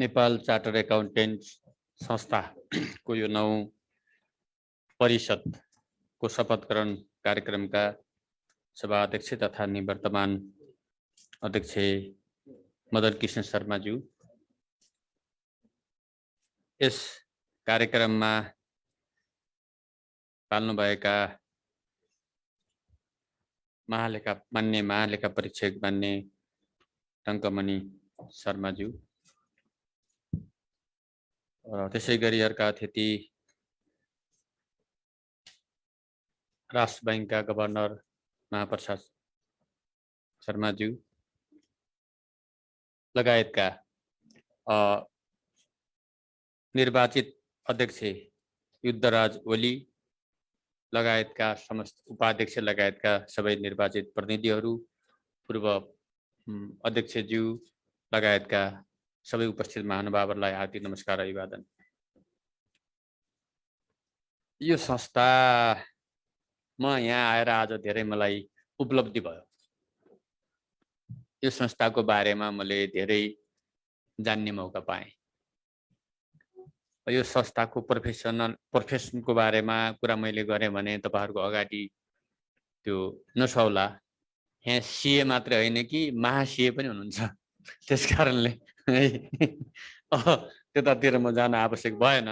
Nepal chartered accountant संस्थाको यो 9औं परिषदको शपथ ग्रहण कार्यक्रमका सभा अध्यक्ष तथा निवर्तमान अध्यक्ष मदन कृष्ण शर्माज्यू, यस कार्यक्रममा पाल्नुभएका मान्य महालेखा परीक्षक मान्य टङ्कमणि शर्माज्यू र त्यसै गरी अर्का अतिथि राष्ट्र बैंकका गभर्नर महाप्रसाद शर्माज्यू लगायतका निर्वाचित अध्यक्ष युद्धराज ओली लगायतका समस्त उपाध्यक्ष लगायतका सबै निर्वाचित प्रतिनिधिहरू, पूर्व अध्यक्षज्यू लगायतका सबै उपस्थित महानुभावहरूलाई हार्दिक नमस्कार अभिवादन। यो संस्थामा यहाँ आएर आज धेरै मलाई उपलब्धि भयो। यो संस्थाको बारेमा मैले धेरै जान्ने मौका पाएँ। यो संस्थाको प्रोफेसनको बारेमा कुरा मैले गरेँ भने तपाईहरुको अगाडि त्यो नसौला। यहाँ सीए मात्रै होइन कि महासीए पनि हुनुहुन्छ। त्यसकारणले त्यतातिर म जान आवश्यक भएन।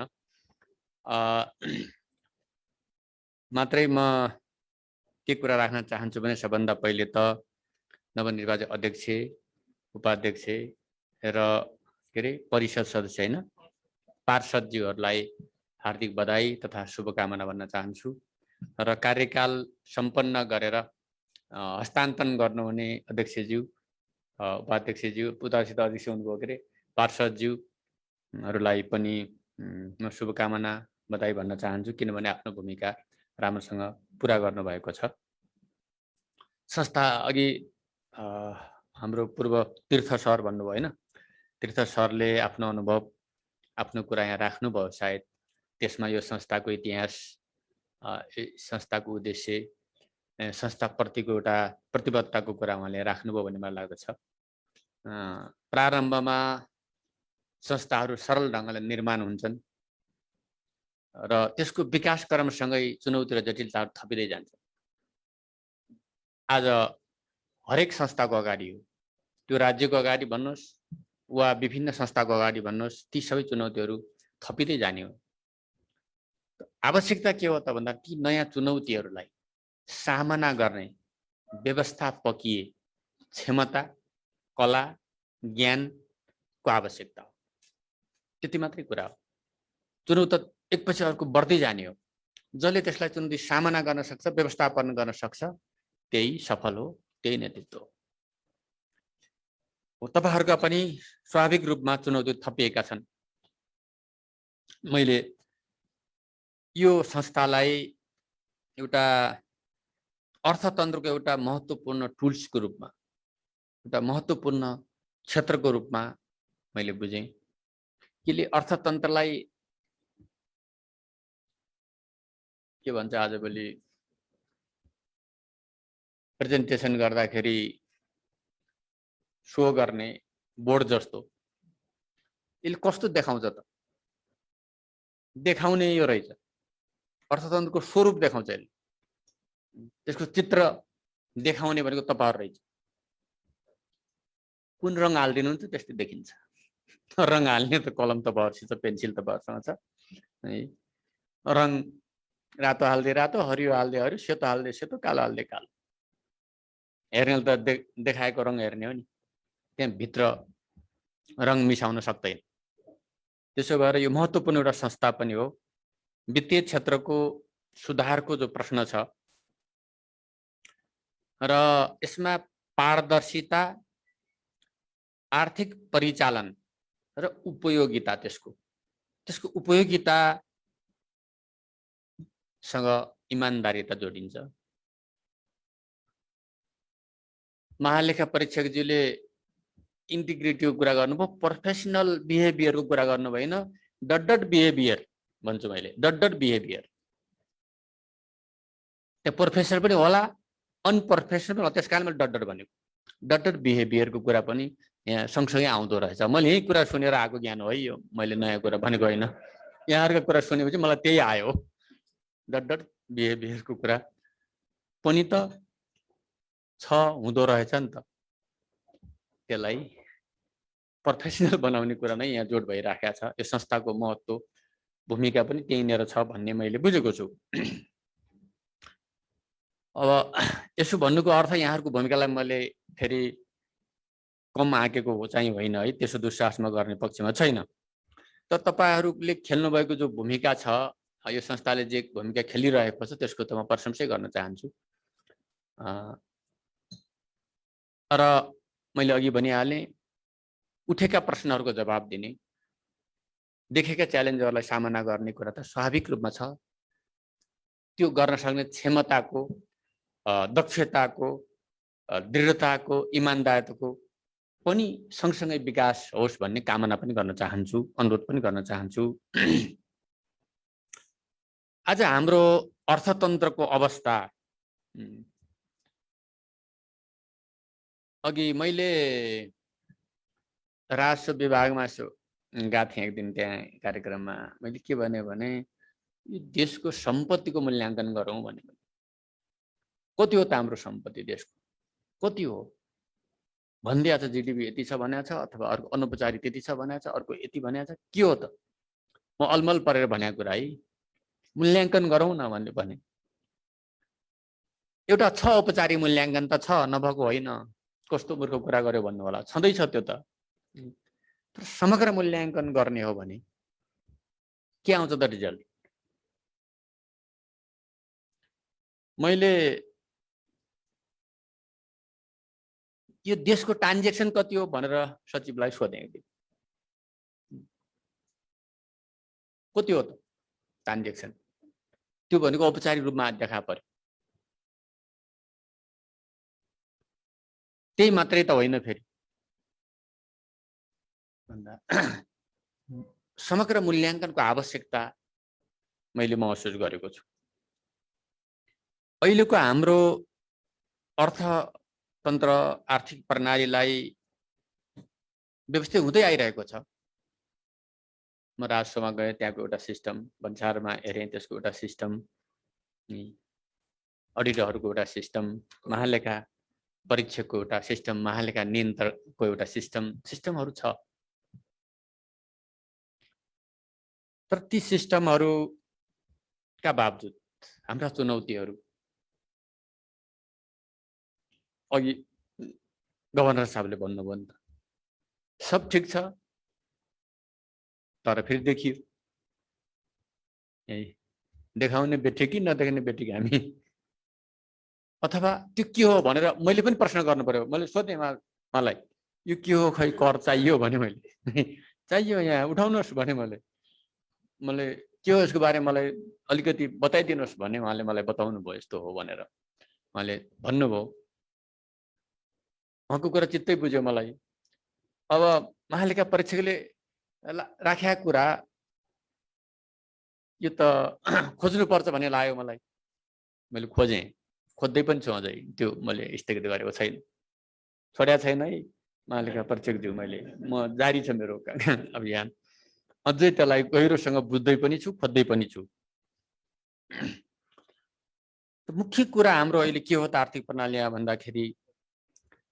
मात्रै म के कुरा राख्न चाहन्छु भने सबभन्दा पहिले त नवनिर्वाचित अध्यक्ष, उपाध्यक्ष र परिषद सदस्य हैन पार्षदज्यूहरूलाई हार्दिक बधाई तथा शुभकामना भन्न चाहन्छु। र कार्यकाल सम्पन्न गरेर हस्तान्तरण गर्नुहुने अध्यक्षज्यू, उपाध्यक्षज्यू, उतासित अध्यक्ष हुनुभयो पार्षदज्यूहरूलाई पनि म शुभकामना बधाई भन्न चाहन्छु, किनभने आफ्नो भूमिका राम्रोसँग पुरा गर्नुभएको छ। संस्था अघि हाम्रो पूर्व तीर्थ सर भन्नुभयो हैन, तीर्थ सरले आफ्नो अनुभव आफ्नो कुरा यहाँ राख्नुभयो। सायद त्यसमा यो संस्थाको इतिहास, संस्थाको उद्देश्य, संस्थाप्रतिको एउटा प्रतिबद्धताको कुरा उहाँले राख्नुभयो भन्ने मलाई लाग्दछ। प्रारम्भमा संस्थाहरू सरल ढङ्गले निर्माण हुन्छन् र त्यसको विकास क्रमसँगै चुनौती र जटिलताहरू थपिँदै जान्छ। आज हरेक संस्थाको अगाडि हो, त्यो राज्यको अगाडि भन्नुहोस् वा विभिन्न संस्थाको अगाडि भन्नुहोस्, ती सबै चुनौतीहरू थपिँदै जाने हो। आवश्यकता के हो त भन्दा ती नयाँ चुनौतीहरूलाई सामना गर्ने व्यवस्थापकीय क्षमता, कला, ज्ञानको आवश्यकता हो। त्यति मात्रै कुरा हो। चुनौती एकपछि अर्को बढ्दै जाने हो। जसले त्यसलाई चुनौती सामना गर्न सक्छ, व्यवस्थापन गर्न सक्छ, त्यही सफल हो, त्यही नेतृत्व हो। तपाईहरुका पनि स्वाभाविक रूपमा चुनौती थपिएका छन्। मैले यो संस्थालाई एउटा अर्थतन्त्रको एउटा महत्त्वपूर्ण टुल्सको रूपमा, एउटा महत्त्वपूर्ण क्षेत्रको रूपमा मैले बुझेँ। कि अर्थतन्त्रलाई के भन्छ आजभोलि प्रेजेन्टेसन गर्दाखेरि शो गर्ने बोर्ड जस्तो यसले कस्तो देखाउँछ त? देखाउने यो रहेछ, अर्थतन्त्रको स्वरूप देखाउँछ यसले। त्यसको चित्र देखाउने भनेको तपाईहरु रहेछ। कुन रङ हाल्दिनुहुन्छ त्यस्तै देखिन्छ। रङ हाल्ने त कलम तपाईहरुसित, पेन्सिल तपाईहरुसँग छ है। रङ रातो हाल्दै रातो, हरियो हाल्दै हरियो, सेतो हाल्दै सेतो, कालो हाल्दै कालो। हेर्ने त देखाएको रङ हेर्ने हो नि, त्यहाँ भित्र रङ मिसाउन सक्दैन। त्यसो भएर यो महत्त्वपूर्ण एउटा संस्था पनि हो। वित्तीय क्षेत्रको सुधारको जो प्रश्न छ र यसमा पारदर्शिता, आर्थिक परिचालन र उपयोगिता, त्यसको उपयोगितासँग इमानदारीता जोडिन्छ। महालेखा परीक्षकज्यूले इन्टिग्रिटीको कुरा गर्नुभयो, प्रोफेसनल बिहेभियरको कुरा गर्नु भएन। डट बिहेभियर भन्छु मैले, डट बिहेभियर। त्यो प्रोफेसर पनि होला, अनप्रोफेसनल पनि होला, त्यसकारण मैले डट भनेको। डट बिहेभियरको कुरा पनि यहाँ सँगसँगै आउँदो रहेछ। मैले यही कुरा सुनेर आएको ज्ञान हो है यो, मैले नयाँ कुरा भनेको होइन। यहाँहरूका कुरा सुनेपछि मलाई त्यही आयो, डट बिहेभियरको कुरा पनि त छ, हुँदो रहेछ नि त। त्यसलाई प्रोफेसनल बनाउने कुरा नै यहाँ जोड भइराखेको छ। यो संस्थाको महत्त्व भूमिका पनि त्यहीँनिर छ भन्ने मैले बुझेको छु। अब यसो भन्नुको अर्थ यहाँहरूको भूमिकालाई मैले फेरि कम आँकेको चाहिँ होइन है, त्यसो दुस्साहसमा गर्ने पक्षमा छैन। तर तपाईहरूले खेल्नुभएको जो भूमिका छ, यो संस्थाले जे भूमिका खेलिरहेको छ त्यसको त म प्रशंसै गर्न चाहन्छु। र मैले अघि भनिहालेँ, उठेका प्रश्नहरूको जवाब दिने, देखेका च्यालेन्जहरूलाई सामना गर्ने कुरा त स्वाभाविक रूपमा छ। त्यो गर्न सक्ने क्षमताको, दक्षताको, दृढताको, इमानदारीको पनि सँगसँगै विकास होस् भन्ने कामना पनि गर्न चाहन्छु, अनुरोध पनि गर्न चाहन्छु। आज हाम्रो अर्थतन्त्रको अवस्था, अघि मैले राजस्व विभागमा गएको थिएँ एक दिन, त्यहाँ कार्यक्रममा मैले के भने यो देशको सम्पत्तिको मूल्याङ्कन गरौँ भने, कति हो त हाम्रो सम्पत्ति देशको, कति हो भनिदिएको छ। जिडिपी यति छ भनेको छ, अथवा अर्को अनौपचारिक यति छ भनेको छ, अर्को यति भनेको छ। के हो त? म अलमल परेर भनेको कुरा है, मूल्याङ्कन गरौँ न भने एउटा छ औपचारिक मूल्याङ्कन त छ, नभएको होइन। कस्तो मूर्ख कुरा गर्यो भन्नु होला, छँदैछ त्यो त। तर समग्र मूल्याङ्कन गर्ने हो भने के आउँछ त रिजल्ट? मैले यो देशको ट्रान्जेक्सन कति हो भनेर सचिवलाई सोधेँ। कति हो त ट्रान्जेक्सन? त्यो भनेको औपचारिक रूपमा देखा पर्यो। त्यही मात्रै त होइन, फेरि समग्र मूल्याङ्कनको आवश्यकता मैले महसुस गरेको छु। अहिलेको हाम्रो अर्थतन्त्र, आर्थिक प्रणालीलाई व्यवस्थित हुँदै आइरहेको छ। म राजसभामा गएँ, त्यहाँको एउटा सिस्टम, भन्सारमा हेरेँ त्यसको एउटा सिस्टम, अडिटरहरूको एउटा सिस्टम, महालेखा परीक्षकको एउटा सिस्टम, महालेखा नियन्त्रकको एउटा सिस्टमहरू छ। तर ती सिस्टमहरूका बावजुद हाम्रा चुनौतीहरू, अघि गभर्नर साहबले भन्नुभयो नि त, सब ठिक छ तर फेरि देखियो, यही देखाउने बेठिक कि नदेखाउने बेठिक हामी, अथवा त्यो के हो भनेर मैले पनि प्रश्न गर्नु पर्यो। मैले सोधेँ मलाई, यो के हो, खै कर चाहियो भने, मैले चाहियो यहाँ उठाउनुहोस् भने, मैले के हो यसको बारेमा मलाई अलिकति बताइदिनुहोस् भने उहाँले मलाई बताउनु भयो यस्तो हो भनेर। उहाँले भन्नुभयो, उहाँको कुरा चित्तै बुझ्यो मलाई। अब महालेखा परीक्षकले राखेका कुरा यो त खोज्नुपर्छ भन्ने लाग्यो मलाई। मैले खोज्दै पनि छु अझै, त्यो मैले स्थगित गरेको छैन, छोड्या छैन है महालेखा परीक्षकज्यू। म जारी छ मेरो अभियान, अझै त्यसलाई गहिरोसँग बुझ्दै पनि छु, खोज्दै पनि छु। मुख्य कुरा हाम्रो अहिले के हो त आर्थिक प्रणाली भन्दाखेरि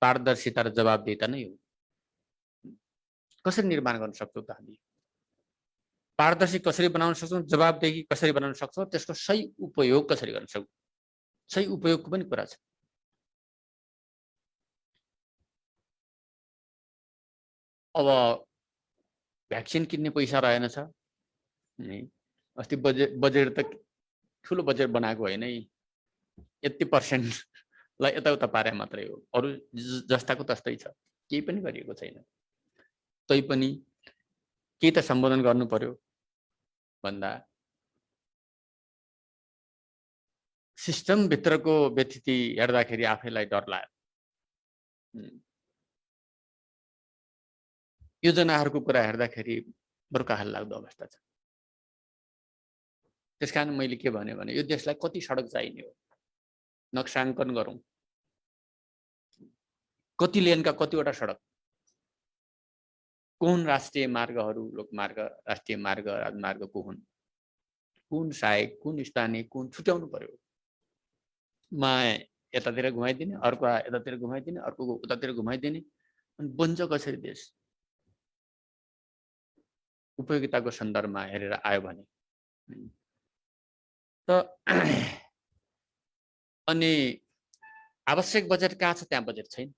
पारदर्शिता र जवाबदेहिता नै हो। कसरी निर्माण गर्न सक्छौँ त हामी? पारदर्शी कसरी बनाउन सक्छौँ, जवाबदेही कसरी बनाउन सक्छौँ, त्यसको सही उपयोग कसरी गर्न सक्छौँ, सही उपयोगको पनि कुरा छ। अब भ्याक्सिन किन्ने पैसा रहेनछ, अस्ति बजेट त ठुलो बजेट बनाएको होइन है, यति % यताउता पारे मात्रै हो, अरू जस्ताको तस्तै छ, केही पनि गरिएको छैन। तै पनि केही त सम्बोधन गर्नु पर्यो भन्दा सिस्टमभित्रको व्यथिति हेर्दाखेरि आफैलाई डर लाग्यो। योजनाहरूको कुरा हेर्दाखेरि बरुकाहाल लाग्दो अवस्था छ। त्यसकारण मैले के भने यो देशलाई कति सडक चाहिने हो, नक्साङ्कन गरौँ, कति लेनका कतिवटा सडक, कुन राष्ट्रिय मार्गहरू, लोकमार्ग, राष्ट्रिय मार्ग, राजमार्ग कुन सहायक, कुन स्थानीय, कुन छुट्याउनु पर्यो। यतातिर घुमाइदिने, अर्को यतातिर घुमाइदिने, अर्को उतातिर घुमाइदिने, अनि बन्छ कसरी देश? उपयोगिताको सन्दर्भमा हेरेर आयो भने त अनि आवश्यक बजेट कहाँ छ? त्यहाँ बजेट छैन।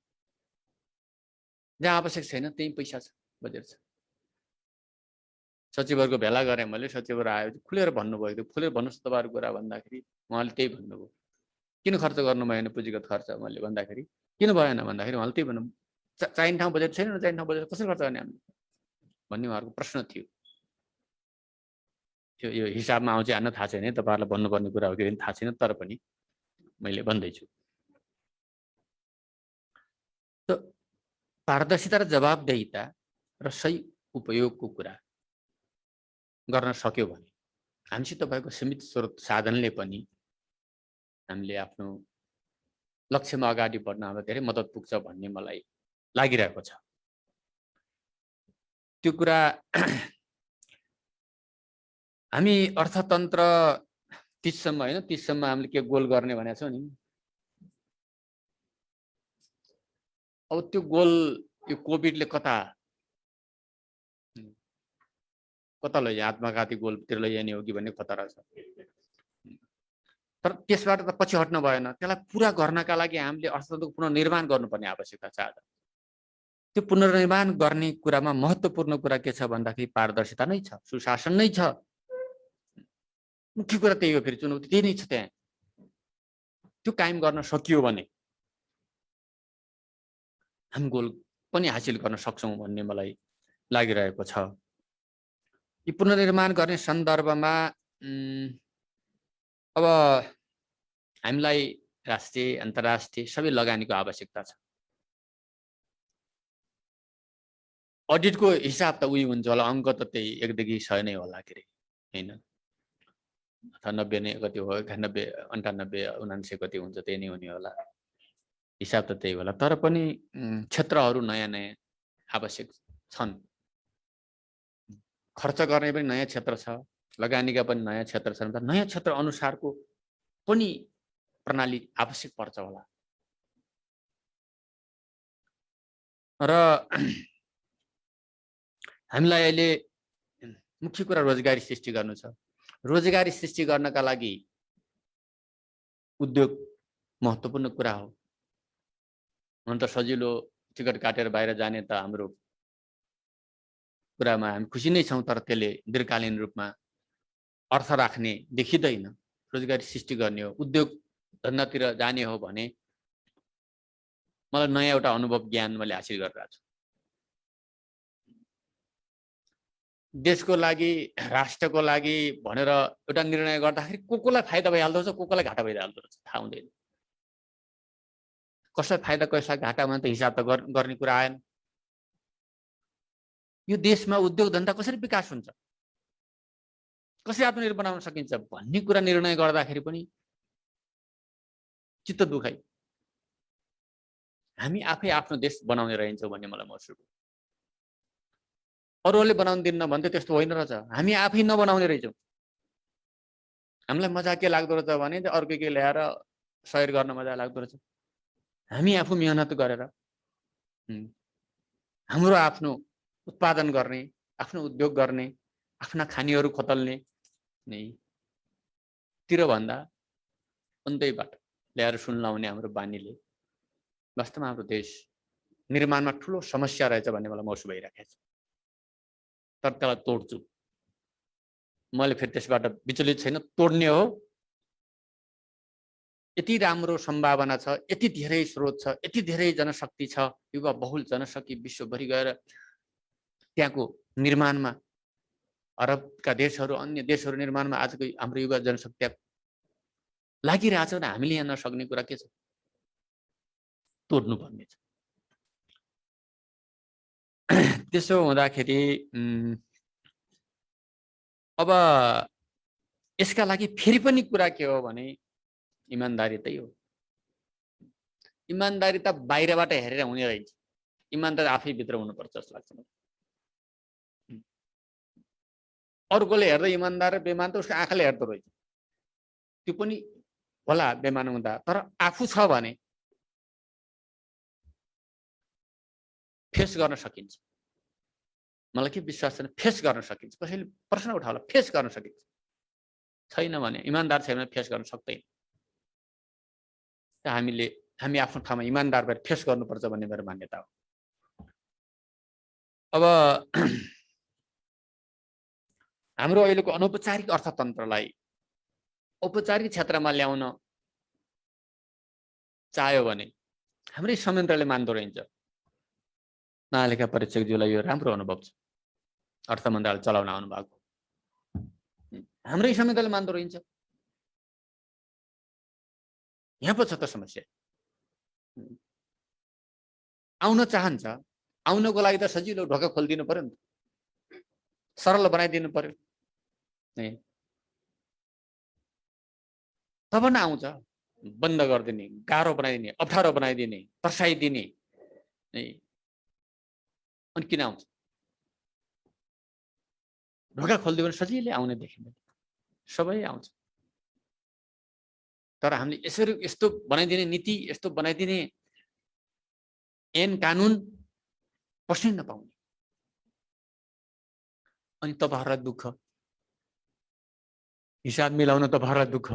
जहाँ आवश्यक छैन त्यही पैसा छ, बजेट छ। सचिवहरूको भेला गरेँ मैले, सचिवहरू आयो, खुलेर भन्नुभयो। त्यो खुलेर भन्नुहोस् तपाईँहरूको कुरा भन्दाखेरि उहाँले त्यही भन्नुभयो। किन खर्च गर्नु भएन पुँजीगत खर्च? मैले भन्दाखेरि किन भएन भन्दाखेरि उहाँले त्यही भन्नु, चाहिने ठाउँ बजेट छैन, चाहिने ठाउँ बजेट कसरी खर्च गर्ने हामीले भन्ने उहाँहरूको प्रश्न थियो। यो हिसाबमा आउँछ हान्न थाहा छैन, तपाईँहरूलाई भन्नुपर्ने कुरा हो कि थाहा छैन, तर पनि मैले भन्दैछु। त पारदर्शिता र जवाबदेहिता र सही उपयोगको कुरा गर्न सक्यो भने हामीसित भएको सीमित स्रोत साधनले पनि हामीले आफ्नो लक्ष्यमा अगाडि बढ्न हामीलाई धेरै मद्दत पुग्छ भन्ने मलाई लागिरहेको छ। त्यो कुरा हामी अर्थतन्त्र 30 सम्म हैन, 30 सम्म हामीले के गोल गर्ने भनेको छौं नि। अब त्यो गोल यो कोभिडले कता लैजाने, आत्मघाती गोलतिर लैजाने हो कि भन्ने खतरा छ। तर त्यसबाट त पछि हट्न भएन। त्यसलाई पुरा गर्नका लागि हामीले अर्थतन्त्रको पुनर्निर्माण गर्नुपर्ने आवश्यकता छ। आज त्यो पुनर्निर्माण गर्ने कुरामा महत्त्वपूर्ण कुरा के छ भन्दाखेरि पारदर्शिता नै छ, सुशासन नै छ। मुख्य कुरा त्यही हो। फेरि चुनौती त्यही नै छ। त्यहाँ त्यो कायम गर्न सकियो भने हामी गोल पनि हासिल गर्न सक्छौं भन्ने मलाई लागिरहेको छ। यो पुनर्निर्माण गर्ने सन्दर्भमा अब हामीलाई राष्ट्रिय अन्तर्राष्ट्रिय सबै लगानीको आवश्यकता छ। अडिटको हिसाब त उही हुन्छ होला, अङ्क त त्यही 1 देखि 100 नै होला के रे, हैन? अथवा 90 नै कति हो, 91, 98, 99 कति हुन्छ, त्यही नै हुने होला। हिसाब त त्यही होला। तर पनि क्षेत्रहरू नयाँ नयाँ आवश्यक छन्। खर्च गर्ने पनि नयाँ क्षेत्र छ, लगानीका पनि नयाँ क्षेत्र छन्। त नयाँ क्षेत्र अनुसारको पनि प्रणाली आवश्यक पर्छ होला। र हामीलाई अहिले मुख्य कुरा रोजगारी सृष्टि गर्नु छ। रोजगारी सृष्टि गर्नका लागि उद्योग महत्त्वपूर्ण कुरा हो। हुन त सजिलो टिकट काटेर बाहिर जाने त हाम्रो कुरामा हामी खुसी नै छौं, तर त्यसले दीर्घकालीन रूपमा अर्थ राख्ने देखिँदैन। रोजगारी सृष्टि गर्ने हो, उद्योग धन्दातिर जाने हो भने मलाई नयाँ एउटा अनुभव ज्ञान मैले हासिल गरिरहेको छु। देशको लागि, राष्ट्रको लागि भनेर एउटा निर्णय गर्दाखेरि कोलाई फाइदा भइहाल्दो रहेछ, कोलाई घाटा भइहाल्दो रहेछ, थाहा हुँदैन। कसलाई फाइदा कसलाई घाटामा त हिसाब त गर्ने कुरा आएन। यो देशमा उद्योग धन्दा कसरी विकास हुन्छ, कसरी आत्मनिर्भर बनाउन सकिन्छ भन्ने कुरा निर्णय गर्दाखेरि पनि चित्त दुखाइ। हामी आफै आफ्नो देश बनाउने रहन्छौँ भन्ने मलाई महसुस भयो। अरूले बनाउन दिन्न भन्थे, त्यस्तो होइन रहेछ। हामी आफै नबनाउने रहेछौँ। हामीलाई मजा के लाग्दो रहेछ भने अर्को के ल्याएर सहयोग गर्न मजा लाग्दो रहेछ। हामी आफू मेहनत गरेर हाम्रो आफ्नो उत्पादन गर्ने, आफ्नो उद्योग गर्ने, आफ्ना खानीहरू खोतल्ने नै तिर भन्दा अन्त्यबाट ल्याएर सुन लाउने हाम्रो बानीले वास्तवमा हाम्रो देश निर्माणमा ठुलो समस्या रहेछ भन्ने मलाई महसुस भइरहेको छ। तर त्यसलाई तोड्छु। मैले फेरि त्यसबाट विचलित छैन, तोड्ने हो। यति राम्रो सम्भावना छ, यति धेरै स्रोत छ, यति धेरै जनशक्ति छ, युवा बहुल जनशक्ति विश्वभरि गएर त्यहाँको निर्माणमा अरबका देशहरू, अन्य देशहरू निर्माणमा आजको हाम्रो युवा जनशक्ति लागिरहेछ भने हामीले यहाँ नसक्ने कुरा के छ? तोड्नु पर्ने छ। त्यसो हुँदाखेरि अब यसका लागि फेरि पनि कुरा के हो भने इमानदारी त हो। इमानदारी त बाहिरबाट हेरेर हुने रहेछ, इमानदारी आफै भित्र हुनुपर्छ जस्तो लाग्छ मलाई। अर्कोले हेर्दा इमान्दार र बेमान त उसको आँखाले हेर्दो रहेछ, त्यो पनि होला बेमान हुँदा, तर आफू छ भने फेस गर्न सकिन्छ। मलाई के विश्वास छैन फेस गर्न सकिन्छ, कसैले प्रश्न उठाउला फेस गर्न सकिन्छ, छैन भने इमान्दार छैन फेस गर्न सक्दैन। हामी आफ्नो ठाउँमा इमान्दार भएर फेस गर्नुपर्छ भन्ने मेरो मान्यता हो। अब हाम्रो अहिलेको अनौपचारिक अर्थतन्त्रलाई औपचारिक क्षेत्रमा ल्याउन चाह्यो भने हाम्रै संयन्त्रले मान्दो रहन्छ। महालेखा परीक्षकज्यूलाई यो राम्रो अनुभव छ, अर्थ मन्त्रालय चलाउन आउनु भएको, हाम्रै संयन्त्रले मान्दो रहन्छ। यहाँ पो छ त समस्या। आउन चाहन्छ, आउनको लागि त सजिलो ढोका खोलिदिनु पर्यो नि, सरल बनाइदिनु पर्यो, तब न आउँछ। बन्द गरिदिने, गाह्रो बनाइदिने, अप्ठ्यारो बनाइदिने, तर्साइदिने, अनि किन आउँछ? ढोका खोलिदियो भने सजिलै आउने देखिन्छ, सबै आउँछ। तर हामीले यसरी यस्तो बनाइदिने नीति, यस्तो बनाइदिने ऐन कानुन पस्नै नपाउने, अनि तपाईहरुलाई दुःख, हिसाब मिलाउन तपाईहरुलाई दुःख।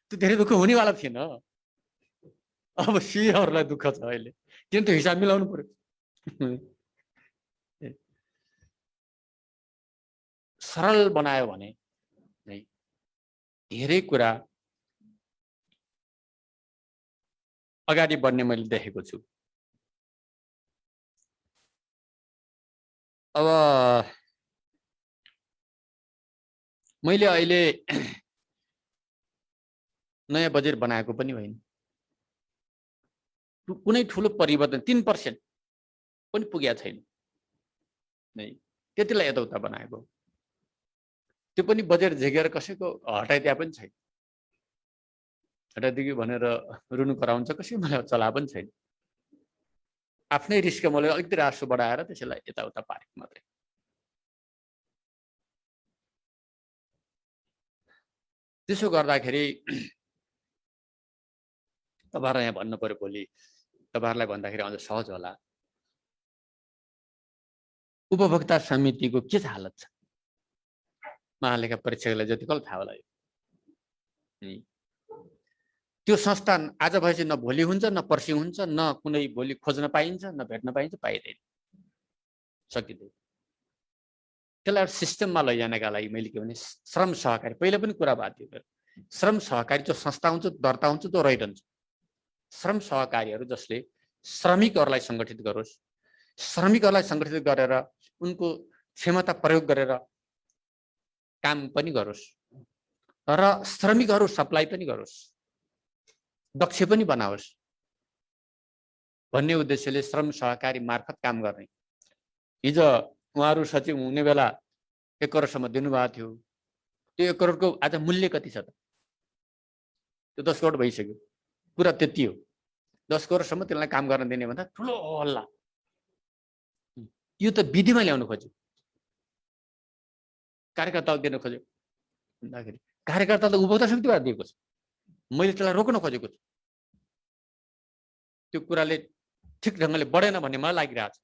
त्यो धेरै दुःख हुनेवाला थिएन, अब सीहरूलाई दुःख छ अहिले, किन त्यो हिसाब मिलाउनु पर्यो। सरल बनायो भने धेरै कुरा अगाडि बढ्ने मैले देखेको छु। अब मैले अहिले नयाँ बजेट बनाएको पनि होइन, कुनै ठुलो परिवर्तन 3% पनि पुगेको छैन, त्यतिलाई यताउता बनाएको, त्यो पनि बजेट झिकेर कसैको हटाइदिया पनि छैन, हटाइदियो भनेर रुनु कराउँछ कसैले, मलाई चला पनि छैन, आफ्नै रिस्क मैले अलिकति रासो बढाएर त्यसैलाई यताउता पारेको मात्रै। त्यसो गर्दाखेरि तपाईहरुलाई यहाँ भन्नु पर्यो, भोलि तपाईहरुलाई भन्दाखेरि अझ सहज होला। उपभोक्ता समितिको के हालत छ? महालेखा परीक्षकलाई जति कसलाई थाहा होला। त्यो संस्था आज भएपछि न भोलि हुन्छ, न पर्सि हुन्छ, न कुनै भोलि खोज्न पाइन्छ, न भेट्न पाइन्छ, पाइँदैन, सकिँदैन। त्यसलाई सिस्टममा लैजानका लागि मैले के भने श्रम सहकारी, पहिला पनि कुरा भएको थियो, श्रम सहकारी जो संस्था हुन्छ, दर्ता हुन्छ, त्यो रहिरहन्छ। श्रम सहकारीहरू जसले श्रमिकहरूलाई सङ्गठित गरोस्, श्रमिकहरूलाई सङ्गठित गरेर उनको क्षमता प्रयोग गरेर काम पनि गरोस् र श्रमिकहरू सप्लाई पनि गरोस्, दक्ष पनि बनाओस् भन्ने उद्देश्यले श्रम सहकारी मार्फत काम गर्ने। हिजो उहाँहरू सचिव हुने बेला 1 करोडसम्म दिनुभएको थियो, त्यो 1 करोडको आज मूल्य कति छ त? त्यो 10 करोड भइसक्यो, पुरा त्यति हो। 10 करोडसम्म त्यसलाई काम गर्न दिने भन्दा ठुलो हल्ला। यो त विधिमा ल्याउनु खोज्यो, कार्यकर्ताले दिन खोज्यो भन्दाखेरि कार्यकर्ताले उपभोक्ता समितिबाट दिएको छ, मैले त्यसलाई रोक्न खोजेको छु। त्यो कुराले ठिक ढङ्गले बढेन भन्ने मलाई लागिरहेको छ।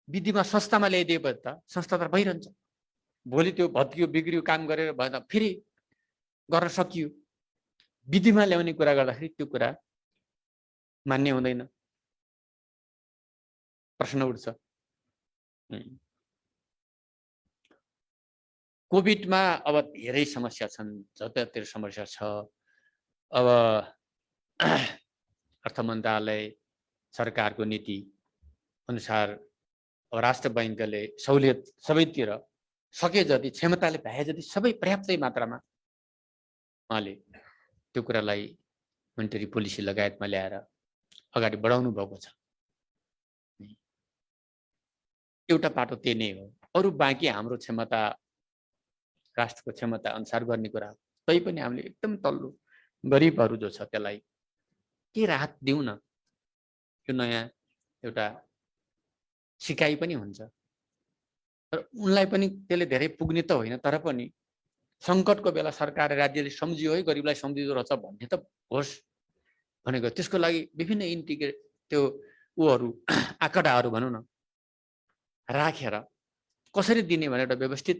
विधिमा संस्थामा ल्याइदिएपछि त संस्था त भइरहन्छ, भोलि त्यो भत्कियो बिग्रियो काम गरेर भएन फेरि गर्न सकियो। विधिमा ल्याउने कुरा गर्दाखेरि त्यो कुरा मान्य हुँदैन, प्रश्न उठ्छ। कोभिडमा अब धेरै समस्या छन्, जतातिर समस्या छ। अब अर्थ मन्त्रालय सरकारको नीति अनुसार अब राष्ट्र बैंकले सहुलियत सबैतिर सके जति, क्षमताले भए जति सबै पर्याप्तै मात्रामा उहाँले त्यो कुरालाई मोनिटरी पोलिसी लगायतमा ल्याएर अगाडि बढाउनु भएको छ। एउटा बाटो त्यही नै हो, अरू बाँकी हाम्रो क्षमता राष्ट्रको क्षमता अनुसार गर्ने कुरा हो। तैपनि हामीले एकदम तल्लो गरिबहरू जो छ त्यसलाई के राहत दिउँ न, यो नयाँ एउटा सिकाइ पनि हुन्छ। तर उनलाई पनि त्यसले धेरै पुग्ने त होइन, तर पनि सङ्कटको बेला सरकार राज्यले सम्झियो है गरिबलाई सम्झिँदो रहेछ भन्ने त होस् भनेको। त्यसको लागि विभिन्न इन्टिग्रेट त्यो ऊहरू आँकडाहरू भनौँ न राखेर कसरी दिने भनेर एउटा व्यवस्थित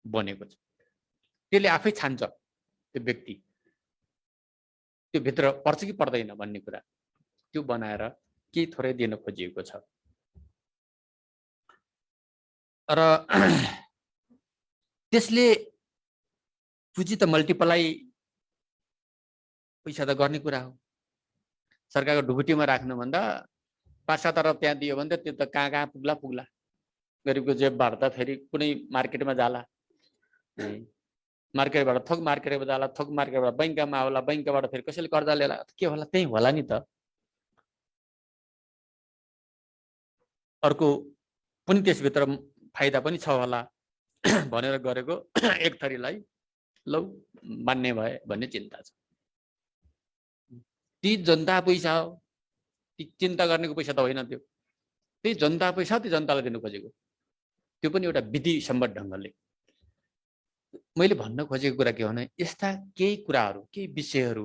बनेको छ। त्यसले आफै छान्छ त्यो व्यक्ति त्यो भित्र पर्छ कि पर्दैन भन्ने कुरा, त्यो बनाएर केही थोरै दिन खोजिएको छ। र त्यसले पुँजी त मल्टिप्लाई पैसा त गर्ने कुरा हो। सरकारको ढुकुटीमा राख्नुभन्दा 5-7 अरब त्यहाँ दियो भने त त्यो त कहाँ कहाँ पुग्ला पुग्ला, गरिबको जेबबाट त फेरि कुनै मार्केटमा जाला, मार्केटबाट थोक मार्केटमा जाला, थोक मार्केटबाट बैङ्कमा आउला, बैङ्कबाट फेरि कसैले कर्जा लिएला, के होला त्यही होला नि त। अर्को पनि त्यसभित्र फाइदा पनि छ होला भनेर गरेको एक थरीलाई लौ मान्ने भए भन्ने चिन्ता छ। ती जनता पैसा हो, ती चिन्ता गर्नेको पैसा त होइन, त्यो त्यही जनता पैसा त्यो जनतालाई दिनु खोजेको, त्यो पनि एउटा विधि सम्बद्ध ढङ्गले। मैले भन्न खोजेको कुरा के हो भने यस्ता केही कुराहरू केही विषयहरू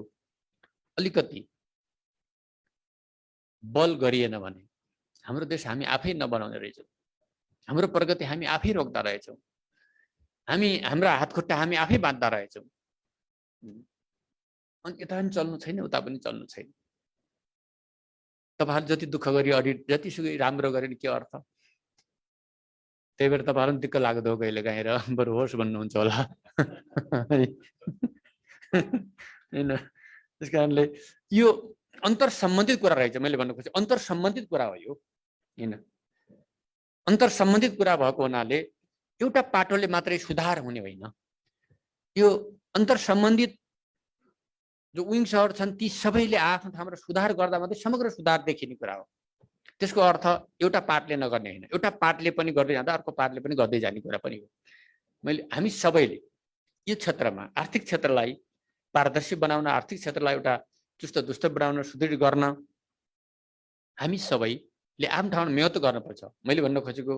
अलिकति बल गरिएन भने हाम्रो देश हामी आफै नबनाउने रहेछौँ, हाम्रो प्रगति हामी आफै रोक्दा रहेछौँ, हाम्रा हातखुट्टा हामी आफै बाँध्दा रहेछौँ। अनि यता पनि चल्नु छैन, उता पनि चल्नु छैन। तपाईँहरू जति दुःख गरी अडिट जतिसुकै राम्रो गरे नि के अर्थ? त्यही भएर तपाईँहरू पनि दिक्क लाग्दो हो कहिले काहीँ, र बरु होस् भन्नुहुन्छ होला होइन। त्यस कारणले यो अन्तर सम्बन्धित कुरा रहेछ। मैले भन्नु खोजेँ अन्तर सम्बन्धित कुरा हो यो, होइन? अन्तर सम्बन्धित कुरा भएको हुनाले एउटा पाटोले मात्रै सुधार हुने होइन। यो अन्तर सम्बन्धित जो विङ्सहरू छन् ती सबैले आफ्नो ठाउँमा सुधार गर्दा मात्रै समग्र सुधार देखिने कुरा हो। त्यसको अर्थ एउटा पार्टले नगर्ने होइन, एउटा पार्टले पनि गर्दै जाँदा अर्को पार्टले पनि गर्दै जाने कुरा पनि हो। हामी सबैले यो क्षेत्रमा आर्थिक क्षेत्रलाई पारदर्शी बनाउन, आर्थिक क्षेत्रलाई एउटा चुस्त दुस्त बनाउन, सुदृढ गर्न हामी सबैले आफ्नो ठाउँमा मेहनत गर्नुपर्छ। मैले भन्न खोजेको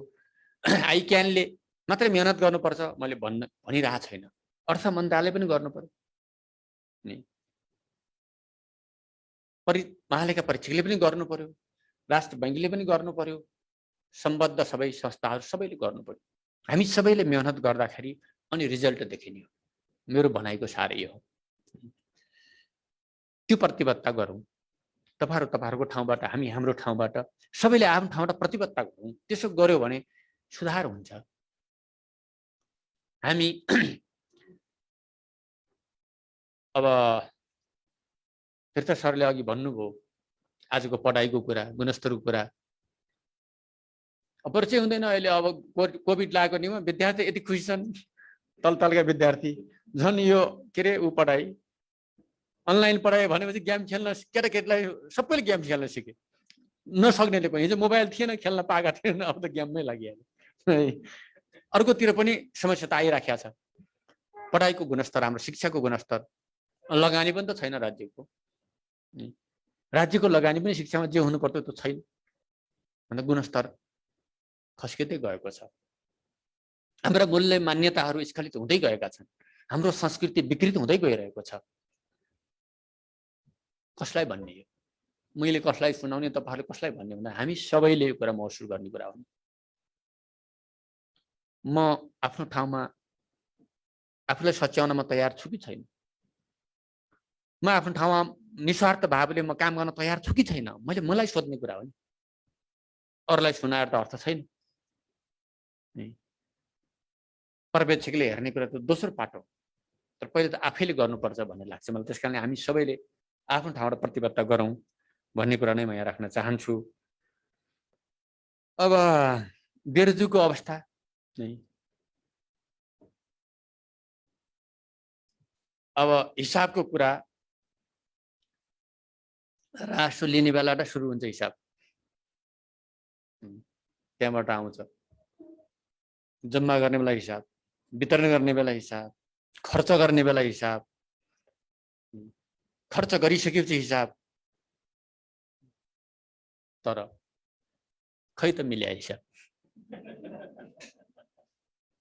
आई क्यानले मात्रै मेहनत गर्नुपर्छ मैले भनिरहेको छैन, अर्थ मन्त्रालय पनि गर्नु पर्यो नि, महालेखा परीक्षकले पनि गर्नु पर्यो, राष्ट्र बैङ्कले पनि गर्नु पर्यो, सम्बद्ध सबै संस्थाहरू सबैले गर्नु पर्यो। हामी सबैले मेहनत गर्दाखेरि अनि रिजल्ट देखिने हो। मेरो भनाइको सार यो हो, त्यो प्रतिबद्धता गरौँ। तपाईँहरूको ठाउँबाट, हामी हाम्रो ठाउँबाट, सबैले आफ्नो ठाउँबाट प्रतिबद्धता गरौँ। त्यसो गर्यो भने सुधार हुन्छ। हामी अब तीर्थ सरले अघि भन्नुभयो आजको पढाइको कुरा, गुणस्तरको कुरा, परिचय हुँदैन अहिले। अब कोभिड लागेको निमा विद्यार्थी यति खुसी छन्, तलका विद्यार्थी झन् यो के अरे ऊ पढाइ अनलाइन पढाइ भनेपछि गेम खेल्न केटाकेटीलाई सबैले गेम खेल्न सिके, नसक्नेले पनि। हिजो मोबाइल थिएन, खेल्न पाएका थिएन, अब त गेममै लागिहाल्यो। अर्कोतिर पनि समस्या त आइराखेको छ। पढाइको गुणस्तर, हाम्रो शिक्षाको गुणस्तर, लगानी पनि त छैन राज्यको। राज्यको लगानी पनि शिक्षामा जे हुनु पर्थ्यो त्यो छैन, भन्दा गुणस्तर खस्किँदै गएको छ। हाम्रा मूल्य मान्यताहरू स्खलित हुँदै गएका छन्, हाम्रो संस्कृति विकृत हुँदै गइरहेको छ। कसलाई भन्ने हो? मैले कसलाई सुनाउने, तपाईँहरूले कसलाई भन्ने भन्दा हामी सबैले यो कुरा महसुस गर्ने कुरा हो। म आफ्नो ठाउँमा आफूलाई सच्याउनमा तयार छु कि छैन? म आफ्नो ठाउँमा निस्वार्थ भावले म काम गर्न तयार छु कि छैन? मलाई सोध्ने कुरा हो नि, अरूलाई सुनाएर त अर्थ छैन। पर्यवेक्षकले हेर्ने कुरा त दोस्रो पाटो, तर पहिले त आफैले गर्नुपर्छ भन्ने लाग्छ मलाई। त्यस कारणले हामी सबैले आफ्नो ठाउँबाट प्रतिबद्धता गरौँ भन्ने कुरा नै म यहाँ राख्न चाहन्छु। अब बेरोजगारीको अवस्था नै, अब हिसाबको कुरा रासो लिने बेलाबाट सुरु हुन्छ हिसाब, त्यहाँबाट आउँछ। जम्मा गर्ने बेला हिसाब, वितरण गर्ने बेला हिसाब, खर्च गर्ने बेला हिसाब, खर्च गरिसकेपछि हिसाब। तर खै त मिल्या हिसाब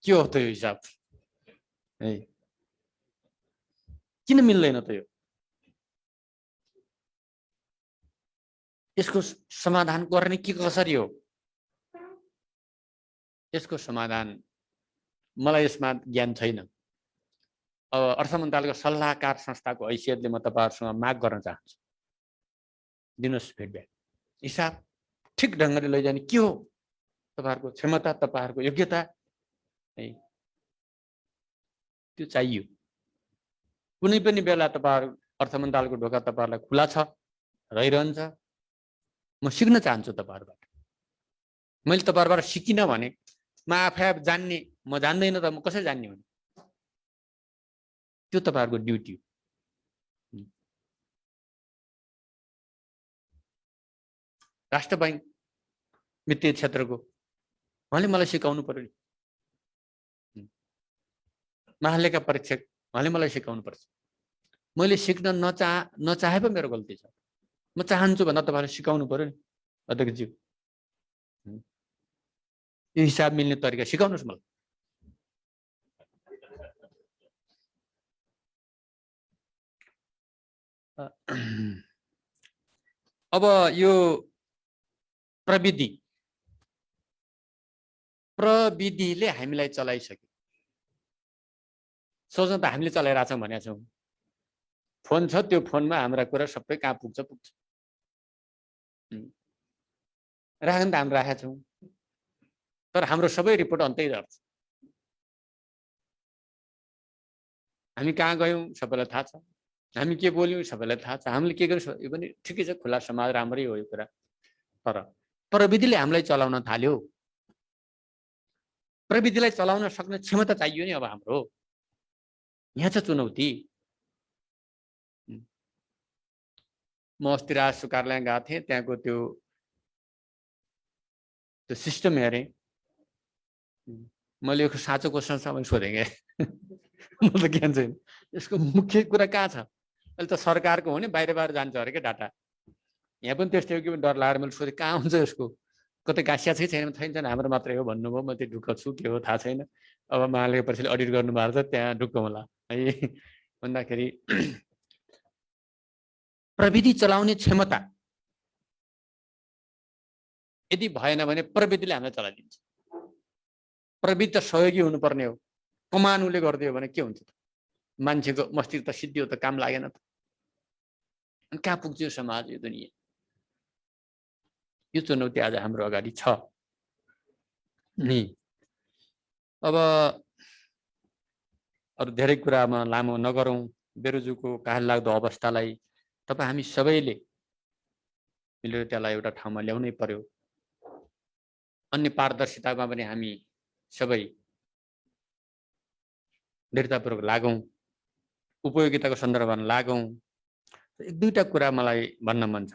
के हो त यो हिसाब है किन मिल्दैन त यो यसको समाधान गर्ने के कसरी हो यसको समाधान मलाई यसमा ज्ञान छैन अब अर्थ मन्त्रालयको सल्लाहकार संस्थाको हैसियतले म तपाईहरुसँग माग गर्न चाहन्छु दिनुस् फिडब्याक हिसाब ठिक ढंगले लैजाने के हो तपाईहरुको क्षमता तपाईहरुको योग्यता है त्यो चाहियो कुनै पनि बेला तपाईहरु अर्थ मन्त्रालयको ढोका तपाईहरुलाई खुला छ रहिरहन्छ म सिक्न चाहन्छु तपाईहरुबाट मैले तपाईहरुबाट सिकिन भने म आफै जान्ने म जान्दैन त म कसरी जान्ने भने त्यो तपाईहरुको ड्युटी हो राष्ट्र बैंक वित्तीय क्षेत्रको उहाँले मलाई सिकाउनु पर्यो नि महालेखा परीक्षक उहाँले मलाई सिकाउनु पर्छ मैले सिक्न नचाहे पो मेरो गल्ती छ म चाहन्छु भन्दा तपाईहरुले सिकाउनु पर्यो नि अध्यक्षज्यू यो हिसाब मिल्ने तरिका सिकाउनुस् मलाई अब यो प्रविधिले हामीलाई चलाइसक्यो सोच्न त हामीले चलाइरहेछौँ भनेका छौँ फोन छ त्यो फोनमा हाम्रा कुरा सबै कहाँ पुग्छ राख्न त हामी राखेका छौँ तर हाम्रो सबै रिपोर्ट अन्तै गर्छ हामी कहाँ गयौँ सबैलाई थाहा छ हामी के बोल्यौँ सबैलाई थाहा छ हामीले के गर्छौँ यो पनि ठिकै छ खुला समाज राम्रै हो यो कुरा तर प्रविधिले हामीलाई चलाउन थाल्यो प्रविधिलाई चलाउन सक्ने क्षमता चाहियो नि अब हाम्रो यहाँ छ चुनौती म अस्ति राजस्व कार्यालय गएको थिएँ त्यहाँको त्यो सिस्टम हेरेँ मैले यो साँचो क्वेसन छ मैले सोधेँ क्या म त ज्ञान छैन यसको मुख्य कुरा कहाँ छ अहिले त सरकारको हो नि बाहिर जान्छ अरे क्या डाटा यहाँ पनि त्यस्तै हो कि डर लागेर मैले सोधेँ कहाँ हुन्छ यसको कतै गाँसिया छैन छैन हाम्रो मात्रै हो भन्नुभयो म त्यो ढुक्क छु के हो थाहा छैन अब महालेखा परीक्षकले अडिट गर्नुभएको छ त्यहाँ ढुक्क होला है भन्दाखेरि प्रविधि चलाउने क्षमता यदि भएन भने प्रविधिले हामीलाई चलाइदिन्छ प्रविधि त सहयोगी हुनुपर्ने हो कमानुले गरिदियो भने के हुन्छ त मान्छेको मस्तिष्क त सिद्धियो त काम लागेन त अनि कहाँ पुग्छ यो समाज यो दुनिया यो चुनौती आज हाम्रो अगाडि छ नि अब अरु धेरै कुरामा लामो नगरौं बेरोजुको काल लाग्दो अवस्थालाई तपाई हामी सबैले मिलेर त्यसलाई एउटा ठाउँमा ल्याउनै पर्यो अन्य पारदर्शितामा पनि हामी सबै दृढतापूर्वक लागौं उपयोगिताको सन्दर्भमा लागौं एक दुईटा कुरा मलाई भन्न मन छ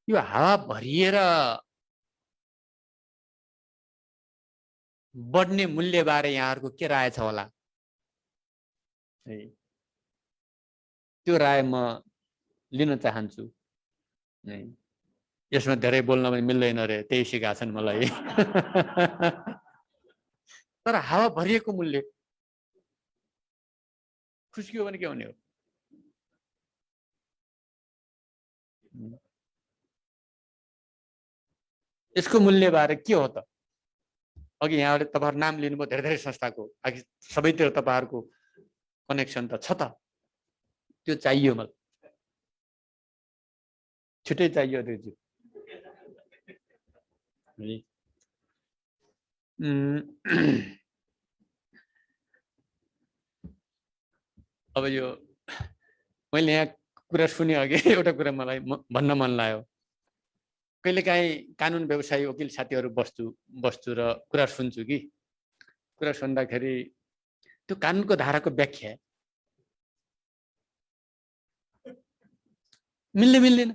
यो हावा भरिएर बढ्ने मूल्य बारे यहाँहरुको के राय छ होला त्यो राय म लिन चाहन्छु यसमा धेरै बोल्न पनि मिल्दैन रे त्यही सिकाछन् मलाई तर हावा भरिएको मूल्य खुस्कियो भने के हुने हो यसको मूल्य बारे के हो त अघि यहाँले तपाईहरु नाम लिनुभयो धेरै धेरै संस्थाको अघि सबैतिर तपाईहरुको कनेक्सन त छ त त्यो चाहियो मलाई छिटै चाहियो दिदी अब यो मैले यहाँ कुरा सुने अघि एउटा कुरा मलाई भन्न मन लाग्यो कहिलेकाहीँ कानुन व्यवसायी वकिल साथीहरु बस्छु र कुरा सुन्छु कि कुरा सुन्दाखेरि त्यो कानुनको धाराको व्याख्या मिल्दैन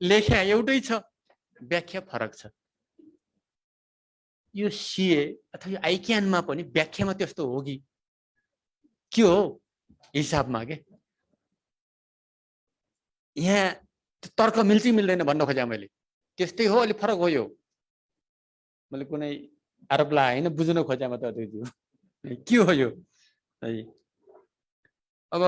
लेख्या एउटै छ व्याख्या फरक छ यो सीए अथवा यो आइक्यानमा पनि व्याख्यामा त्यस्तो हो कि के हो हिसाबमा के यहाँ तर्क मिल्छ मिल्दैन भन्न खोजे मैले त्यस्तै हो, अलिक फरक हो यो। मैले कुनै आरोप लगाए होइन, बुझ्न खोजे मात्र अध्यक्षज्यू के हो यो है। अब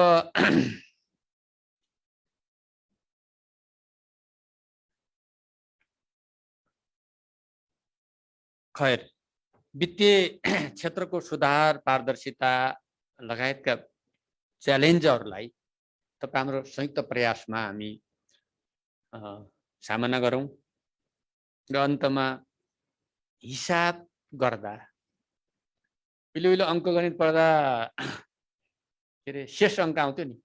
खैर, वित्तीय क्षेत्रको सुधार, पारदर्शिता लगायतका च्यालेन्जहरूलाई तपाईँ हाम्रो संयुक्त प्रयासमा हामी सामना गरौँ र अन्तमा हिसाब गर्दा उहिले अङ्कगणित पढ्दा के अरे शेष अङ्क आउँथ्यो नि,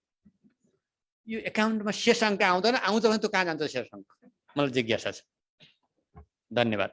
यो एकाउन्टमा शेष अङ्क आउँदैन, आउँछ भने त्यो कहाँ जान्छ शेष अङ्क, मलाई जिज्ञासा छ। धन्यवाद।